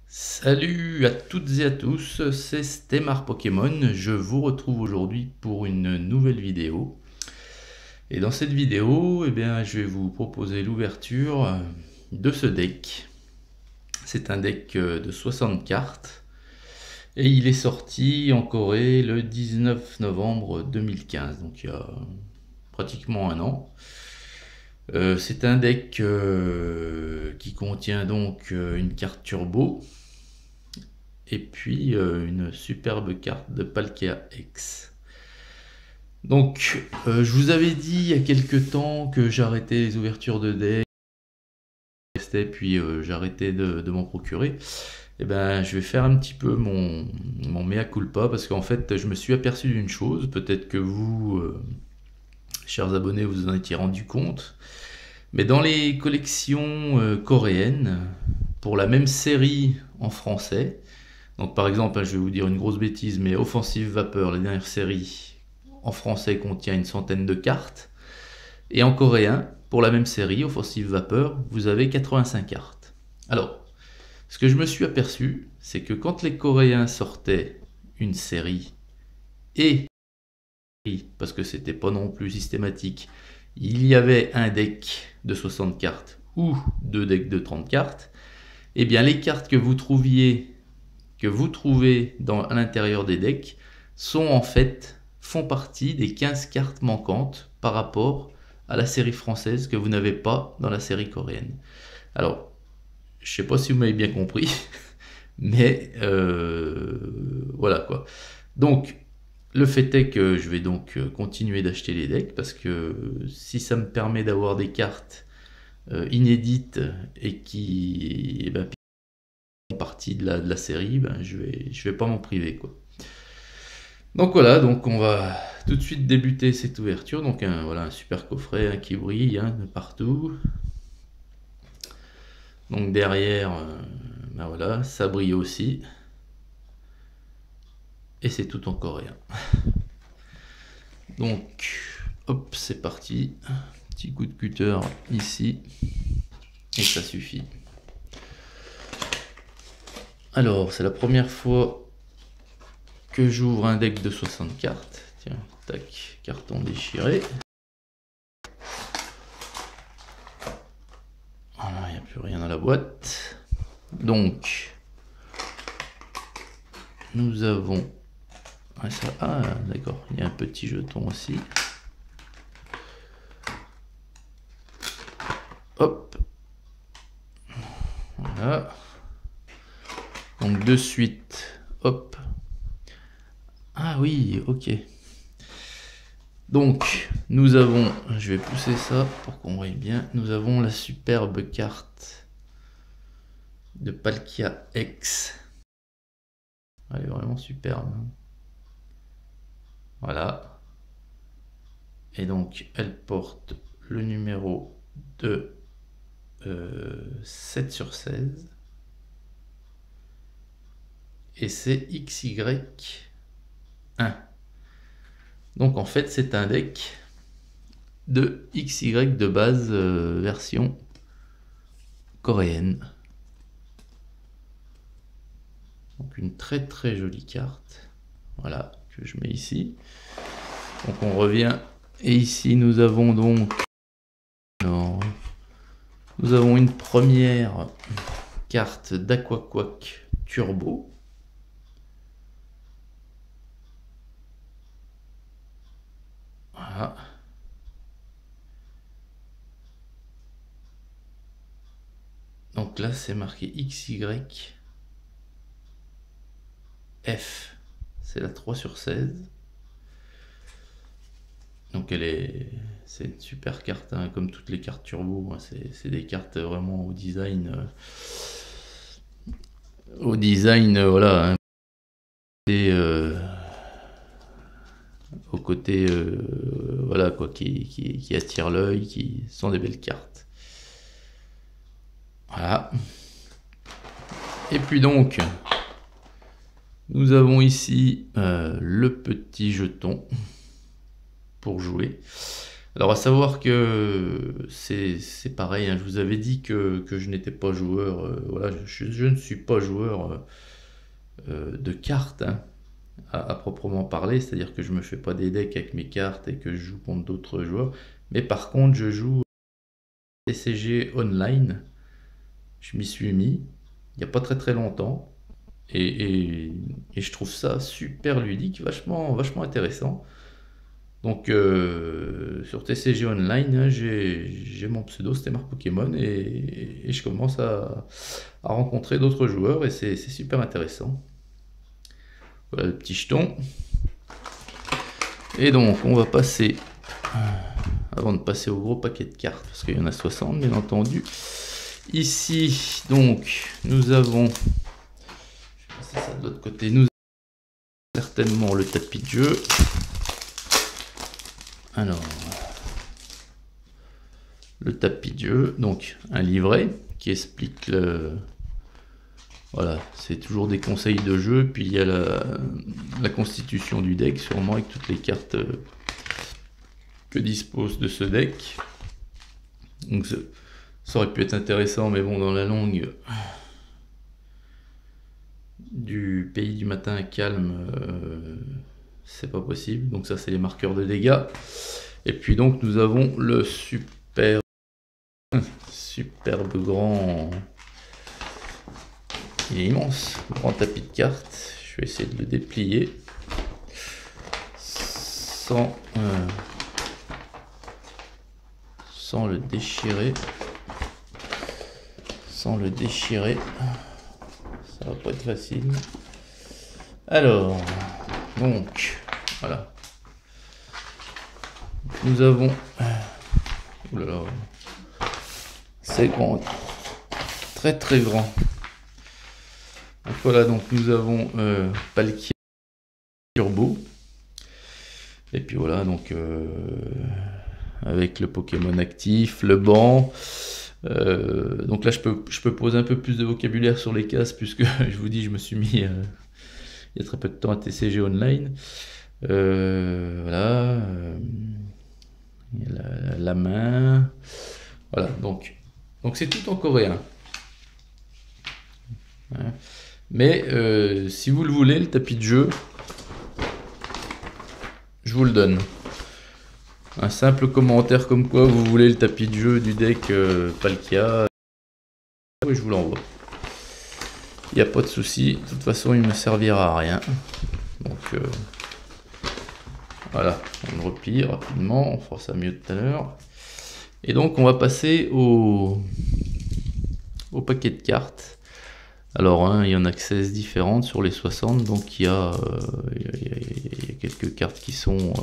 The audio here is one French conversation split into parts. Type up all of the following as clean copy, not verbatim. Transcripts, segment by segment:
Salut à toutes et à tous, c'est Stemar Pokémon. Je vous retrouve aujourd'hui pour une nouvelle vidéo. Et dans cette vidéo, je vais vous proposer l'ouverture de ce deck. C'est un deck de 60 cartes. Et il est sorti en Corée le 19 novembre 2015, donc il y a pratiquement un an. C'est un deck qui contient donc une carte turbo et puis une superbe carte de Palkia X. Donc je vous avais dit il y a quelques temps que j'arrêtais les ouvertures de deck, puis j'arrêtais de m'en procurer. Je vais faire un petit peu mon mea culpa, parce qu'en fait je me suis aperçu d'une chose, peut-être que vous, chers abonnés, vous en étiez rendu compte, mais dans les collections coréennes, pour la même série en français, donc par exemple, je vais vous dire une grosse bêtise, mais Offensive Vapeur, la dernière série, en français contient une centaine de cartes, et en coréen, pour la même série, Offensive Vapeur, vous avez 85 cartes. Alors, ce que je me suis aperçu, c'est que quand les Coréens sortaient une série, et, parce que c'était pas non plus systématique, il y avait un deck de 60 cartes ou deux decks de 30 cartes, et bien les cartes que vous trouvez à l'intérieur des decks font partie des 15 cartes manquantes par rapport à la série française que vous n'avez pas dans la série coréenne. Alors, je sais pas si vous m'avez bien compris, mais voilà quoi. Donc, le fait est que je vais donc continuer d'acheter les decks, parce que si ça me permet d'avoir des cartes inédites et qui font partie de la série, je vais pas m'en priver quoi. Donc voilà, donc on va tout de suite débuter cette ouverture. Donc voilà, un super coffret qui brille de partout. Donc derrière, voilà, ça brille aussi. Et c'est tout en coréen. Donc, hop, c'est parti. Petit coup de cutter ici. Et ça suffit. Alors, c'est la première fois que j'ouvre un deck de 60 cartes. Tiens, tac, carton déchiré. Voilà, il n'y a plus rien dans la boîte. Donc, nous avons... Ah, d'accord, il y a un petit jeton aussi. Hop. Voilà. Donc de suite, hop. Ah oui, ok. Donc, nous avons, je vais pousser ça pour qu'on voie bien, nous avons la superbe carte de Palkia X. Elle est vraiment superbe. Voilà. Et donc, elle porte le numéro de 7/16. Et c'est XY1. Donc en fait, c'est un deck de XY de base version coréenne. Donc une très très jolie carte. Voilà, que je mets ici. Donc on revient. Et ici, nous avons donc... Alors, nous avons une première carte d'Aquaquack Turbo. Voilà. Donc là, c'est marqué XYF. C'est la 3/16. Donc c'est une super carte, hein, comme toutes les cartes turbo. Hein, c'est des cartes vraiment au design, voilà. Hein, et, au côté, voilà quoi, qui attire l'œil, qui sont des belles cartes. Voilà. Et puis donc, nous avons ici le petit jeton pour jouer. Alors à savoir que c'est pareil, hein, je vous avais dit que je n'étais pas joueur, voilà, je ne suis pas joueur de cartes, hein, à proprement parler, c'est-à-dire que je me fais pas des decks avec mes cartes et que je joue contre d'autres joueurs, mais par contre je joue TCG Online, je m'y suis mis il n'y a pas très longtemps, et je trouve ça super ludique, vachement intéressant. Donc sur TCG Online, hein, j'ai mon pseudo, c'était Marc Pokémon, et je commence à rencontrer d'autres joueurs, et c'est super intéressant. Voilà le petit jeton. Et donc on va passer, avant de passer au gros paquet de cartes, parce qu'il y en a 60 bien entendu. Ici donc nous avons, je vais passer ça de l'autre côté, nous avons certainement le tapis de jeu. Alors, le tapis de jeu, donc un livret qui explique voilà, c'est toujours des conseils de jeu, puis il y a la constitution du deck, sûrement avec toutes les cartes que dispose de ce deck. Donc ça aurait pu être intéressant, mais bon, dans la langue du pays du matin calme, c'est pas possible. Donc ça, c'est les marqueurs de dégâts. Et puis donc nous avons le superbe grand, il est immense, grand tapis de cartes. Je vais essayer de le déplier sans le déchirer. Ça va pas être facile. Alors, donc, voilà. Nous avons... Oh là là. C'est grand. Très grand. Donc voilà, donc nous avons Palkia Turbo. Et puis voilà, donc avec le Pokémon actif, le banc. Donc là je peux poser un peu plus de vocabulaire sur les cases, puisque je vous dis, je me suis mis il y a très peu de temps à TCG Online. Voilà, il y a la main. Voilà, donc c'est tout en coréen. Voilà. Mais si vous le voulez, le tapis de jeu, je vous le donne. Un simple commentaire comme quoi vous voulez le tapis de jeu du deck Palkia, et je vous l'envoie. Il n'y a pas de souci, de toute façon il ne me servira à rien. Donc voilà, on le replie rapidement, on fera ça mieux tout à l'heure. Et donc on va passer au paquet de cartes. Alors hein, il y en a que 16 différentes sur les 60, donc il y a quelques cartes qui sont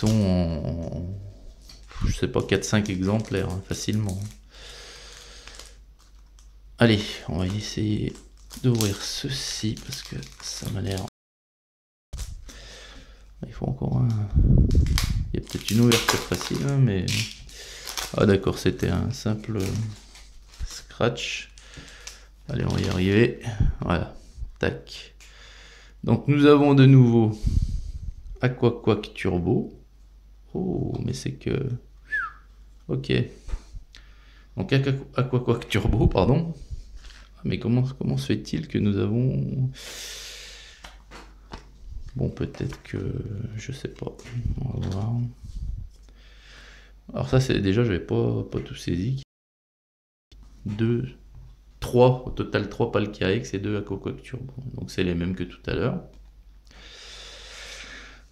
en, je sais pas, 4-5 exemplaires, hein, facilement. Allez, on va essayer d'ouvrir ceci, parce que ça m'a l'air... Il faut encore un... Il y a peut-être une ouverture facile, hein, mais... Ah d'accord, c'était un simple scratch. Allez, on va y arriver. Voilà, tac. Donc nous avons de nouveau Aquaquack Turbo. Oh, mais c'est que... Ok. Donc Aquaquack Turbo, pardon. Mais comment se fait-il que nous avons... Bon, peut-être que... Je sais pas. On va voir. Alors ça, c'est déjà, j'avais pas tout saisi. 2, 3, au total 3 Palkia X et 2 Aquaquack Turbo. Donc c'est les mêmes que tout à l'heure.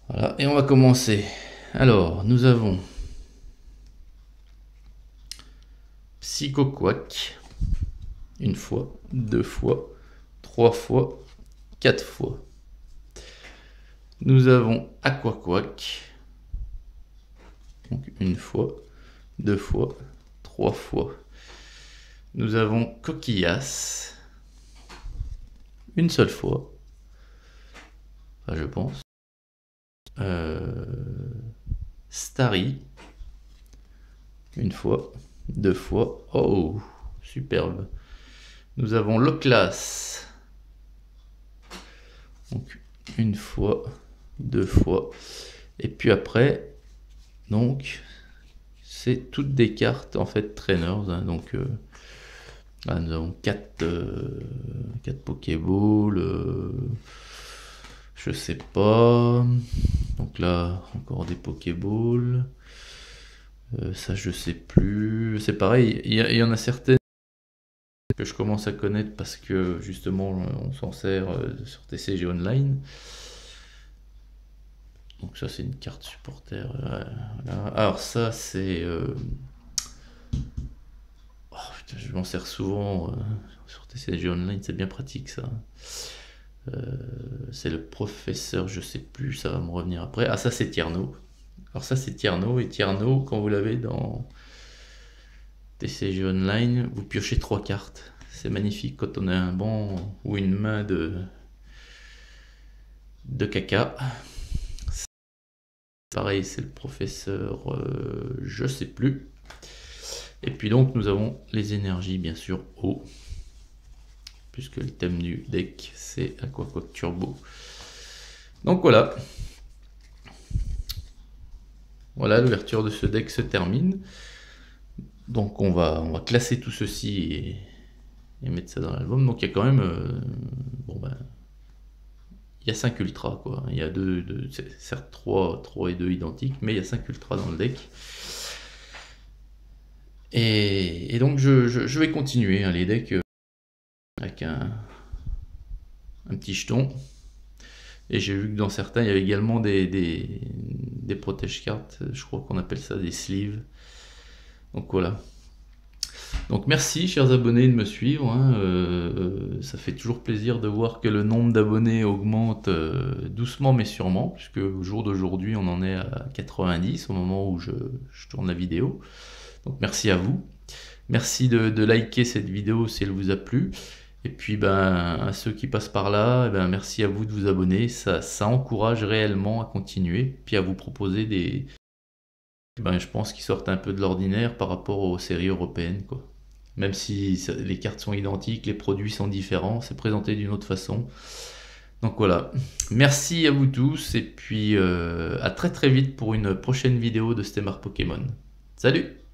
Voilà, et on va commencer. Alors, nous avons Psychoquack, une fois, 2 fois, 3 fois, 4 fois. Nous avons Aquaquack, donc une fois, 2 fois, 3 fois. Nous avons Coquillas, une seule fois, enfin, je pense. Starry, une fois, 2 fois. Oh, superbe. Nous avons Loclas, donc une fois, 2 fois. Et puis après, donc, c'est toutes des cartes en fait trainers, hein, donc là, nous avons 4 Pokéballs, je sais pas, donc là encore des Pokéballs, ça je sais plus, c'est pareil, il y en a certaines que je commence à connaître parce que justement on s'en sert sur TCG Online. Donc ça c'est une carte supporter. Voilà. Alors ça c'est... Oh, putain, je m'en sers souvent sur TCG Online, c'est bien pratique ça. C'est le professeur, je sais plus, ça va me revenir après. Ah ça c'est Tierno. Alors ça c'est Tierno, et Tierno quand vous l'avez dans TCG Online, vous piochez 3 cartes. C'est magnifique quand on a un banc ou une main de caca. Pareil, c'est le professeur, je sais plus. Et puis donc nous avons les énergies bien sûr eau, puisque le thème du deck c'est Aquaquack Turbo. Donc voilà. Voilà, l'ouverture de ce deck se termine. Donc on va classer tout ceci et mettre ça dans l'album. Donc il y a quand même... bon ben... Il y a 5 ultras quoi. Il y a certes 3 et 2 identiques, mais il y a 5 ultras dans le deck. Et donc je vais continuer hein, les decks avec un petit jeton. Et j'ai vu que dans certains il y avait également des protège-cartes. Je crois qu'on appelle ça des sleeves. Donc voilà. Donc merci chers abonnés de me suivre, hein. Ça fait toujours plaisir de voir que le nombre d'abonnés augmente doucement mais sûrement, puisque au jour d'aujourd'hui on en est à 90 au moment où je tourne la vidéo. Donc merci à vous, merci de liker cette vidéo si elle vous a plu, et puis ben, à ceux qui passent par là, ben, merci à vous de vous abonner, ça encourage réellement à continuer, puis à vous proposer des... Ben, je pense qu'ils sortent un peu de l'ordinaire par rapport aux séries européennes, quoi. Même si les cartes sont identiques, les produits sont différents, c'est présenté d'une autre façon. Donc voilà, merci à vous tous, et puis à très très vite pour une prochaine vidéo de Stemar Pokémon. Salut!